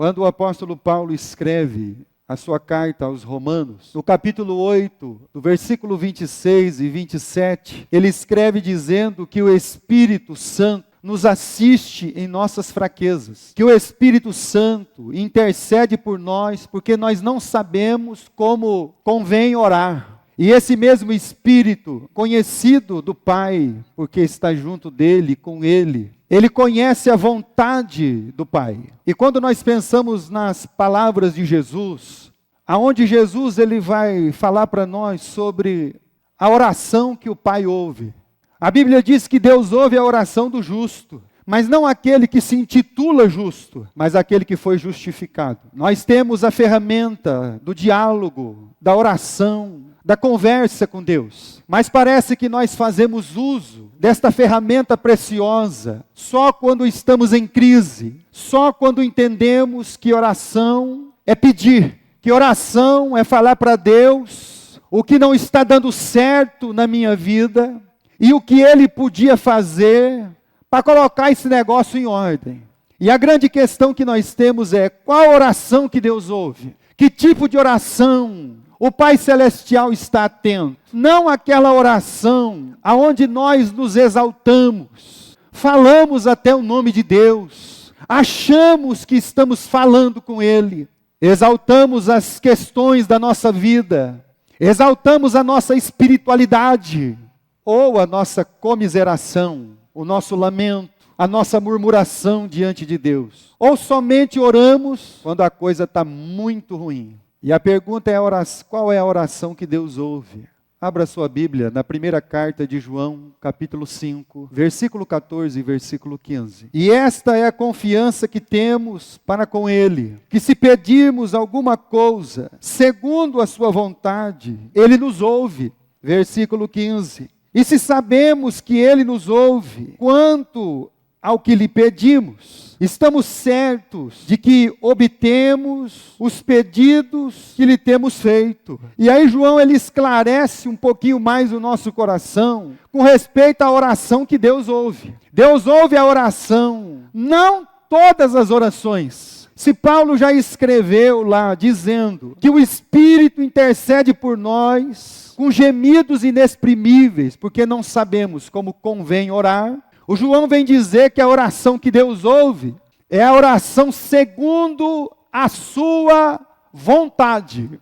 Quando o apóstolo Paulo escreve a sua carta aos Romanos, no capítulo 8, do versículo 26 e 27, ele escreve dizendo que o Espírito Santo nos assiste em nossas fraquezas, que o Espírito Santo intercede por nós, porque nós não sabemos como convém orar. E esse mesmo Espírito, conhecido do Pai, porque está junto dele, com ele, ele conhece a vontade do Pai. E quando nós pensamos nas palavras de Jesus, aonde Jesus ele vai falar para nós sobre a oração que o Pai ouve. A Bíblia diz que Deus ouve a oração do justo, mas não aquele que se intitula justo, mas aquele que foi justificado. Nós temos a ferramenta do diálogo, da oração, da conversa com Deus. Mas parece que nós fazemos uso desta ferramenta preciosa só quando estamos em crise, só quando entendemos que oração é pedir, que oração é falar para Deus o que não está dando certo na minha vida e o que Ele podia fazer para colocar esse negócio em ordem. E a grande questão que nós temos é: qual oração que Deus ouve? Que tipo de oração o Pai Celestial está atento? Não aquela oração aonde nós nos exaltamos, falamos até o nome de Deus, achamos que estamos falando com Ele, exaltamos as questões da nossa vida, exaltamos a nossa espiritualidade, ou a nossa comiseração, o nosso lamento, a nossa murmuração diante de Deus. Ou somente oramos quando a coisa está muito ruim. E a pergunta é: qual é a oração que Deus ouve? Abra sua Bíblia na primeira carta de João, capítulo 5, versículo 14 e versículo 15. E esta é a confiança que temos para com Ele, que se pedirmos alguma coisa, segundo a sua vontade, Ele nos ouve. Versículo 15. E se sabemos que Ele nos ouve, quanto ao que lhe pedimos, estamos certos de que obtemos os pedidos que lhe temos feito. E aí João ele esclarece um pouquinho mais o nosso coração com respeito à oração que Deus ouve. Deus ouve a oração, não todas as orações. Se Paulo já escreveu lá dizendo que o Espírito intercede por nós com gemidos inexprimíveis, porque não sabemos como convém orar, o João vem dizer que a oração que Deus ouve é a oração segundo a sua vontade.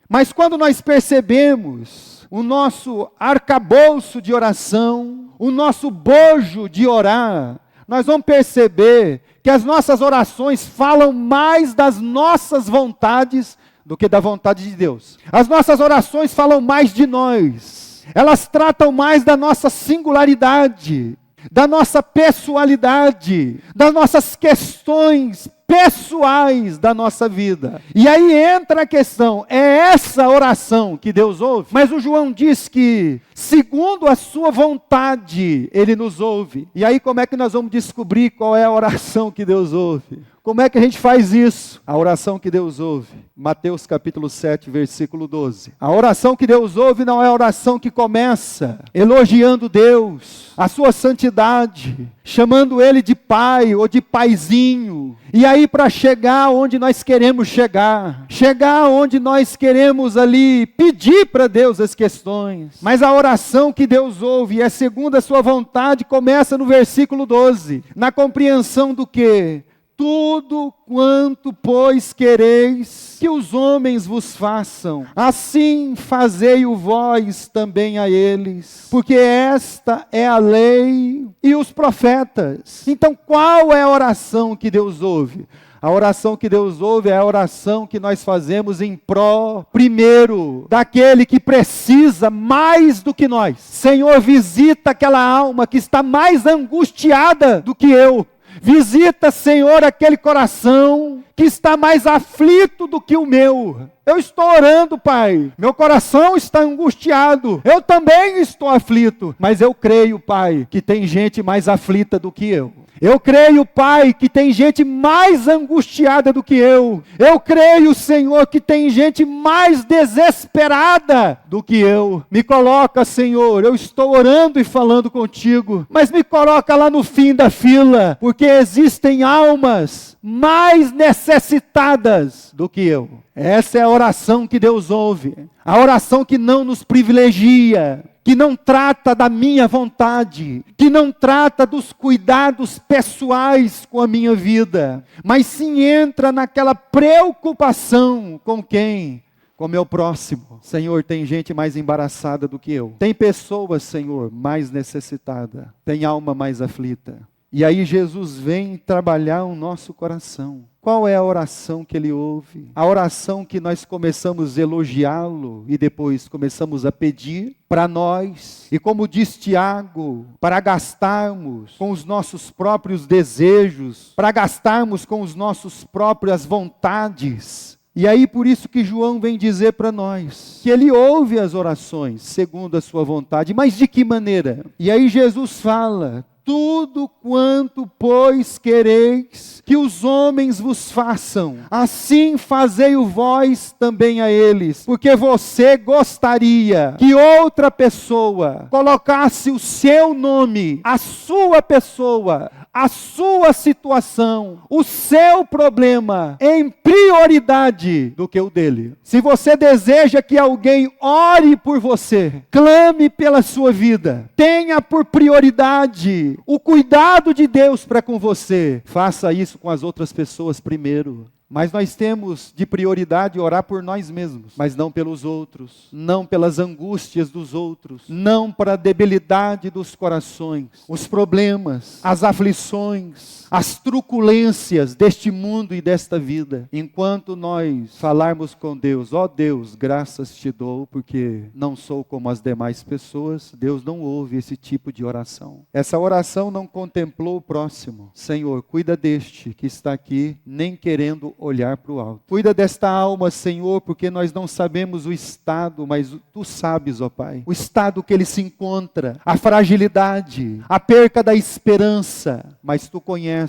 Mas quando nós percebemos o nosso arcabouço de oração, o nosso bojo de orar, nós vamos perceber que as nossas orações falam mais das nossas vontades do que da vontade de Deus. As nossas orações falam mais de nós. Elas tratam mais da nossa singularidade, da nossa pessoalidade, das nossas questões pessoais da nossa vida. E aí entra a questão: é essa oração que Deus ouve? Mas o João diz que, segundo a sua vontade, Ele nos ouve. E aí como é que nós vamos descobrir qual é a oração que Deus ouve? Como é que a gente faz isso? A oração que Deus ouve. Mateus capítulo 7, versículo 12. A oração que Deus ouve não é a oração que começa elogiando Deus, a sua santidade, chamando Ele de Pai ou de Paizinho. E aí para chegar onde nós queremos chegar onde nós queremos ali pedir para Deus as questões. Mas a oração que Deus ouve é segundo a sua vontade, começa no versículo 12. Na compreensão do quê? Tudo quanto, pois, quereis que os homens vos façam, assim fazei-o vós também a eles, porque esta é a lei e os profetas. Então, qual é a oração que Deus ouve? A oração que Deus ouve é a oração que nós fazemos em pró, primeiro, daquele que precisa mais do que nós. Senhor, visita aquela alma que está mais angustiada do que eu. Visita, Senhor, aquele coração que está mais aflito do que o meu. Eu estou orando, Pai. Meu coração está angustiado. Eu também estou aflito. Mas eu creio, Pai, que tem gente mais aflita do que eu. Eu creio, Pai, que tem gente mais angustiada do que eu. Eu creio, Senhor, que tem gente mais desesperada do que eu. Me coloca, Senhor, eu estou orando e falando contigo, mas me coloca lá no fim da fila, porque existem almas mais necessitadas do que eu. Essa é a oração que Deus ouve. A oração que não nos privilegia, que não trata da minha vontade, que não trata dos cuidados pessoais com a minha vida, mas sim entra naquela preocupação com quem? Com o meu próximo. Senhor, tem gente mais embaraçada do que eu. Tem pessoas, Senhor, mais necessitada. Tem alma mais aflita. E aí Jesus vem trabalhar o nosso coração. Qual é a oração que Ele ouve? A oração que nós começamos a elogiá-lo e depois começamos a pedir para nós. E como diz Tiago, para gastarmos com os nossos próprios desejos, para gastarmos com as nossas próprias vontades. E aí por isso que João vem dizer para nós, que ele ouve as orações segundo a sua vontade, mas de que maneira? E aí Jesus fala: tudo quanto, pois, quereis que os homens vos façam, assim fazei-o vós também a eles, porque você gostaria que outra pessoa colocasse o seu nome, a sua pessoa, a sua situação, o seu problema em prioridade do que o dele. Se você deseja que alguém ore por você, clame pela sua vida, tenha por prioridade o cuidado de Deus para com você, faça isso com as outras pessoas primeiro. Mas nós temos de prioridade orar por nós mesmos, mas não pelos outros, não pelas angústias dos outros, não para a debilidade dos corações, os problemas, as aflições, as truculências deste mundo e desta vida. Enquanto nós falarmos com Deus, ó Deus, graças te dou, porque não sou como as demais pessoas, Deus não ouve esse tipo de oração. Essa oração não contemplou o próximo. Senhor, cuida deste que está aqui, nem querendo olhar para o alto. Cuida desta alma, Senhor, porque nós não sabemos o estado, mas Tu sabes, ó Pai, o estado que ele se encontra, a fragilidade, a perca da esperança, mas Tu conheces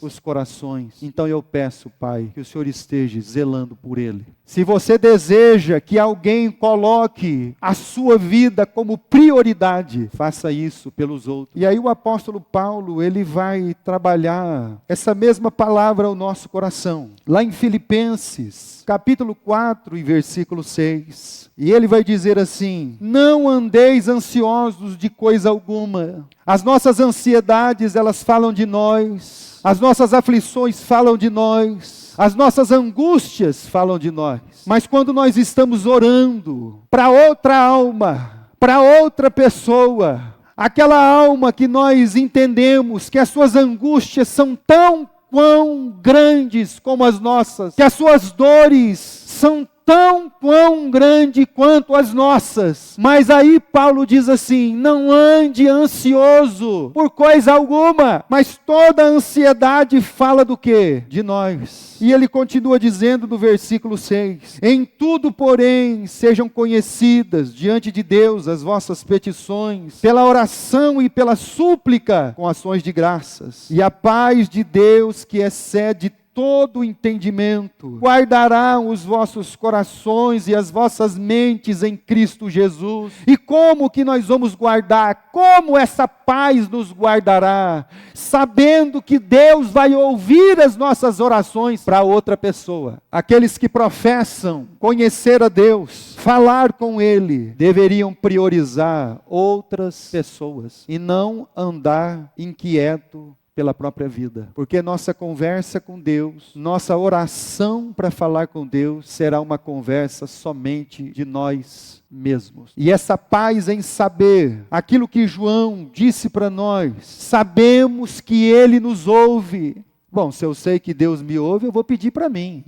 os corações. Então eu peço, Pai, que o Senhor esteja zelando por ele. Se você deseja que alguém coloque a sua vida como prioridade, faça isso pelos outros. E aí o apóstolo Paulo, ele vai trabalhar essa mesma palavra ao nosso coração. Lá em Filipenses, capítulo 4 e versículo 6. E ele vai dizer assim: não andeis ansiosos de coisa alguma. As nossas ansiedades, elas falam de nós. As nossas aflições falam de nós. As nossas angústias falam de nós. Mas quando nós estamos orando para outra alma, para outra pessoa, aquela alma que nós entendemos que as suas angústias são tão quão grandes como as nossas, que as suas dores são tão quão grande quanto as nossas. Mas aí Paulo diz assim: não ande ansioso por coisa alguma, mas toda ansiedade fala do quê? De nós. E ele continua dizendo no versículo 6: em tudo, porém, sejam conhecidas diante de Deus as vossas petições, pela oração e pela súplica, com ações de graças. E a paz de Deus, que excede todo entendimento, guardará os vossos corações e as vossas mentes em Cristo Jesus. E como que nós vamos guardar? Como essa paz nos guardará? Sabendo que Deus vai ouvir as nossas orações para outra pessoa. Aqueles que professam conhecer a Deus, falar com Ele, deveriam priorizar outras pessoas e não andar inquieto pela própria vida, porque nossa conversa com Deus, nossa oração para falar com Deus, será uma conversa somente de nós mesmos. E essa paz em saber aquilo que João disse para nós, sabemos que Ele nos ouve. Bom, se eu sei que Deus me ouve, eu vou pedir para mim,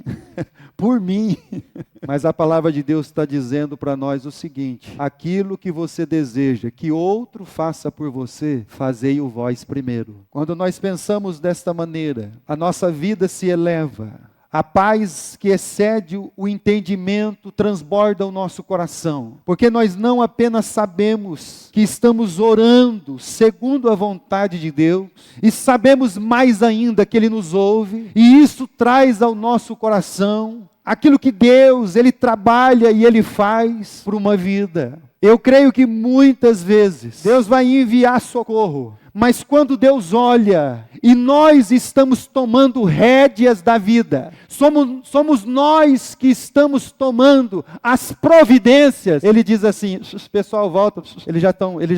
por mim. Mas a palavra de Deus está dizendo para nós o seguinte: aquilo que você deseja que outro faça por você, fazei-o vós primeiro. Quando nós pensamos desta maneira, a nossa vida se eleva, A paz que excede o entendimento transborda o nosso coração, porque nós não apenas sabemos que estamos orando segundo a vontade de Deus, e sabemos mais ainda que Ele nos ouve, e isso traz ao nosso coração aquilo que Deus, Ele trabalha e Ele faz por uma vida. Eu creio que muitas vezes Deus vai enviar socorro, mas quando Deus olha e nós estamos tomando rédeas da vida, somos nós que estamos tomando as providências, Ele diz assim, pessoal volta, ele já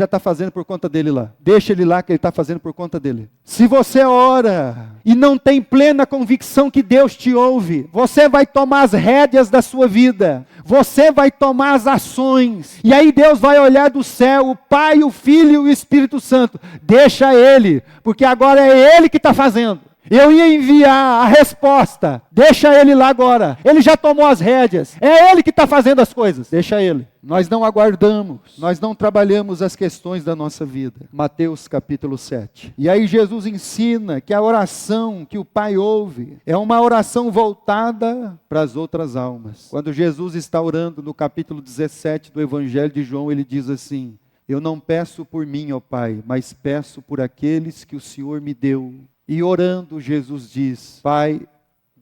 está fazendo por conta dele lá, deixa ele lá que ele está fazendo por conta dele. Se você ora e não tem plena convicção que Deus te ouve, você vai tomar as rédeas da sua vida, você vai tomar as ações, e aí Deus vai olhar do céu, o Pai, o Filho e o Espírito Santo, deixa Ele, porque agora é Ele que está fazendo. Eu ia enviar a resposta, deixa Ele lá agora, Ele já tomou as rédeas, é Ele que está fazendo as coisas, deixa Ele. Nós não aguardamos, nós não trabalhamos as questões da nossa vida. Mateus capítulo 7. E aí Jesus ensina que a oração que o Pai ouve é uma oração voltada para as outras almas. Quando Jesus está orando no capítulo 17 do Evangelho de João, ele diz assim: eu não peço por mim, ó Pai, mas peço por aqueles que o Senhor me deu. E orando, Jesus diz: Pai,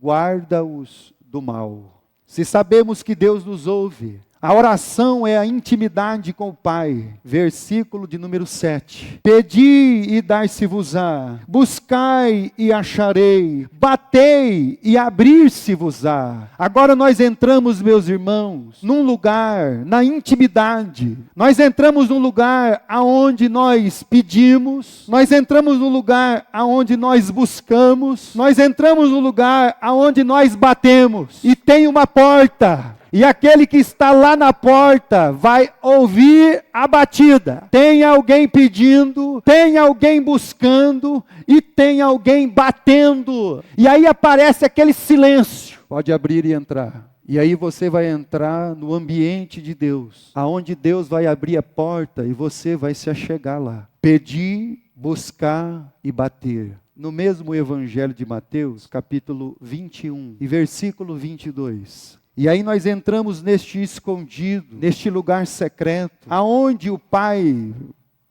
guarda-os do mal. Se sabemos que Deus nos ouve, a oração é a intimidade com o Pai. Versículo de número 7. Pedi e dar-se-vos-á, buscai e acharei, batei e abrir-se-vos-á. Agora nós entramos, meus irmãos, num lugar, na intimidade. Nós entramos num lugar aonde nós pedimos, nós entramos num lugar aonde nós buscamos, nós entramos num lugar aonde nós batemos. E tem uma porta. E aquele que está lá na porta vai ouvir a batida. Tem alguém pedindo, tem alguém buscando e tem alguém batendo. E aí aparece aquele silêncio. Pode abrir e entrar. E aí você vai entrar no ambiente de Deus, aonde Deus vai abrir a porta e você vai se achegar lá. Pedir, buscar e bater. No mesmo Evangelho de Mateus, capítulo 21 e versículo 22. E aí nós entramos neste escondido, neste lugar secreto, aonde o Pai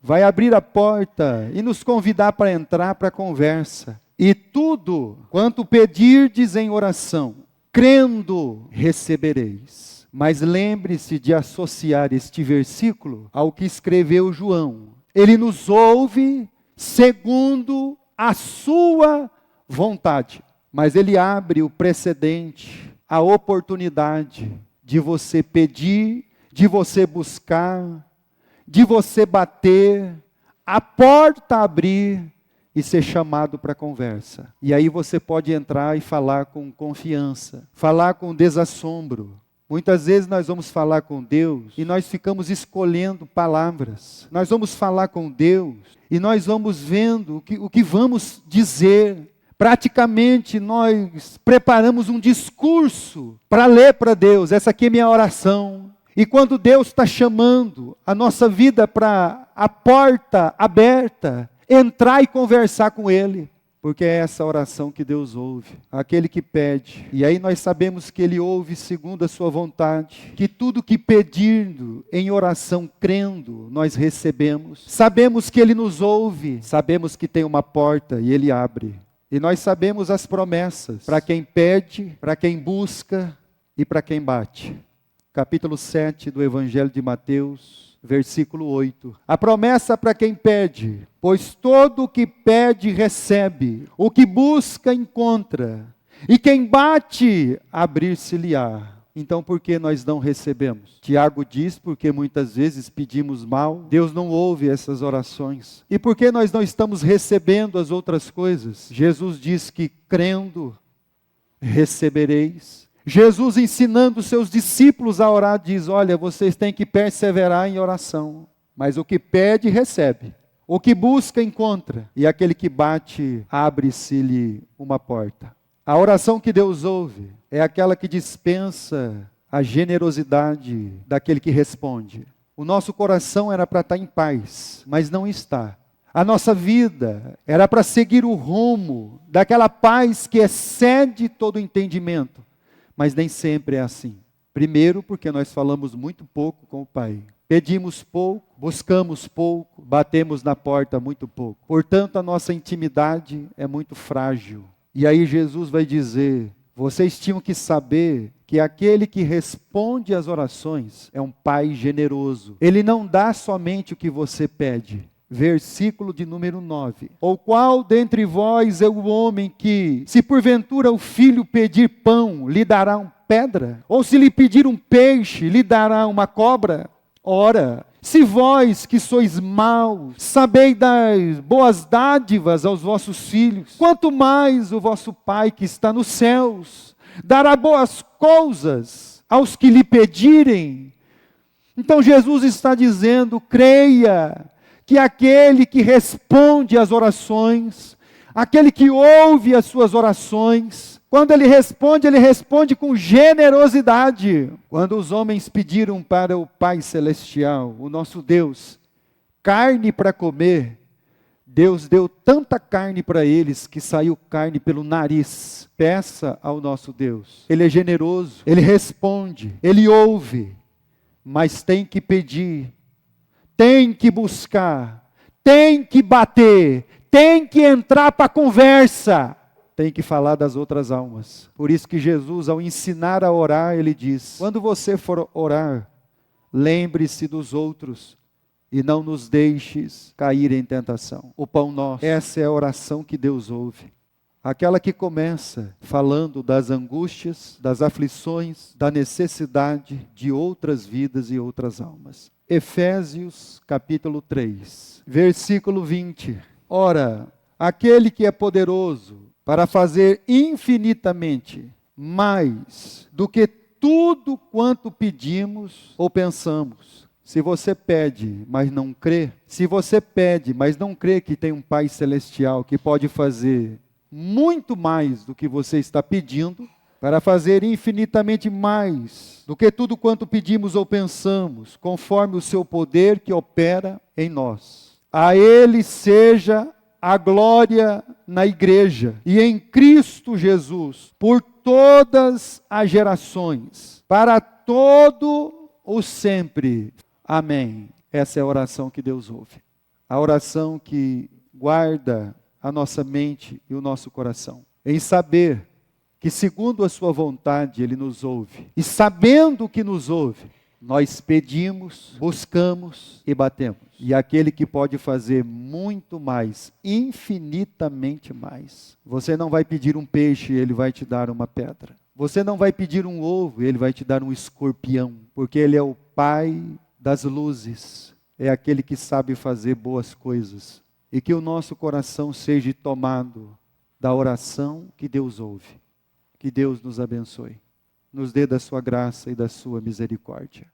vai abrir a porta e nos convidar para entrar para a conversa. E tudo quanto pedirdes em oração, crendo, recebereis. Mas lembre-se de associar este versículo ao que escreveu João. Ele nos ouve segundo a sua vontade. Mas ele abre o precedente, a oportunidade de você pedir, de você buscar, de você bater, a porta abrir e ser chamado para conversa. E aí você pode entrar e falar com confiança, falar com desassombro. Muitas vezes nós vamos falar com Deus e nós ficamos escolhendo palavras. Nós vamos falar com Deus e nós vamos vendo o que vamos dizer. Praticamente nós preparamos um discurso para ler para Deus. Essa aqui é minha oração. E quando Deus está chamando a nossa vida para a porta aberta, entrar e conversar com Ele. Porque é essa oração que Deus ouve, aquele que pede. E aí nós sabemos que Ele ouve segundo a sua vontade, que tudo que pedindo em oração, crendo, nós recebemos. Sabemos que Ele nos ouve, sabemos que tem uma porta e Ele abre. E nós sabemos as promessas, para quem pede, para quem busca e para quem bate. Capítulo 7 do Evangelho de Mateus, versículo 8. A promessa para quem pede, pois todo o que pede recebe, o que busca encontra, e quem bate, abrir-se-lhe-á. Então por que nós não recebemos? Tiago diz, porque muitas vezes pedimos mal, Deus não ouve essas orações. E por que nós não estamos recebendo as outras coisas? Jesus diz que crendo, recebereis. Jesus ensinando seus discípulos a orar, diz, olha, vocês têm que perseverar em oração. Mas o que pede, recebe. O que busca, encontra. E aquele que bate, abre-se-lhe uma porta. A oração que Deus ouve é aquela que dispensa a generosidade daquele que responde. O nosso coração era para estar em paz, mas não está. A nossa vida era para seguir o rumo daquela paz que excede todo entendimento. Mas nem sempre é assim. Primeiro, porque nós falamos muito pouco com o Pai. Pedimos pouco, buscamos pouco, batemos na porta muito pouco. Portanto, a nossa intimidade é muito frágil. E aí Jesus vai dizer: vocês tinham que saber que aquele que responde às orações é um Pai generoso. Ele não dá somente o que você pede. Versículo de número 9. Ou qual dentre vós é o homem que, se porventura o filho pedir pão, lhe dará uma pedra? Ou se lhe pedir um peixe, lhe dará uma cobra? Ora, se vós que sois maus, sabeis dar boas dádivas aos vossos filhos, quanto mais o vosso Pai que está nos céus dará boas coisas aos que lhe pedirem. Então Jesus está dizendo: creia que aquele que responde às orações, aquele que ouve as suas orações, quando ele responde com generosidade. Quando os homens pediram para o Pai Celestial, o nosso Deus, carne para comer, Deus deu tanta carne para eles que saiu carne pelo nariz. Peça ao nosso Deus. Ele é generoso, Ele responde, Ele ouve, mas tem que pedir, tem que buscar, tem que bater, tem que entrar para a conversa, tem que falar das outras almas. Por isso que Jesus, ao ensinar a orar, Ele diz: quando você for orar, lembre-se dos outros e não nos deixes cair em tentação. O pão nosso. Essa é a oração que Deus ouve. Aquela que começa falando das angústias, das aflições, da necessidade de outras vidas e outras almas. Efésios capítulo 3, versículo 20. Ora, aquele que é poderoso para fazer infinitamente mais do que tudo quanto pedimos ou pensamos. Se você pede, mas não crê, se você pede, mas não crê que tem um Pai Celestial que pode fazer muito mais do que você está pedindo, para fazer infinitamente mais do que tudo quanto pedimos ou pensamos, conforme o seu poder que opera em nós. A Ele seja a glória na igreja e em Cristo Jesus, por todas as gerações, para todo o sempre. Amém. Essa é a oração que Deus ouve. A oração que guarda a nossa mente e o nosso coração. Em saber que segundo a sua vontade Ele nos ouve. E sabendo que nos ouve, nós pedimos, buscamos e batemos. E aquele que pode fazer muito mais, infinitamente mais. Você não vai pedir um peixe, Ele vai te dar uma pedra. Você não vai pedir um ovo, Ele vai te dar um escorpião. Porque Ele é o Pai das luzes. É aquele que sabe fazer boas coisas. E que o nosso coração seja tomado da oração que Deus ouve. Que Deus nos abençoe. Nos dê da sua graça e da sua misericórdia.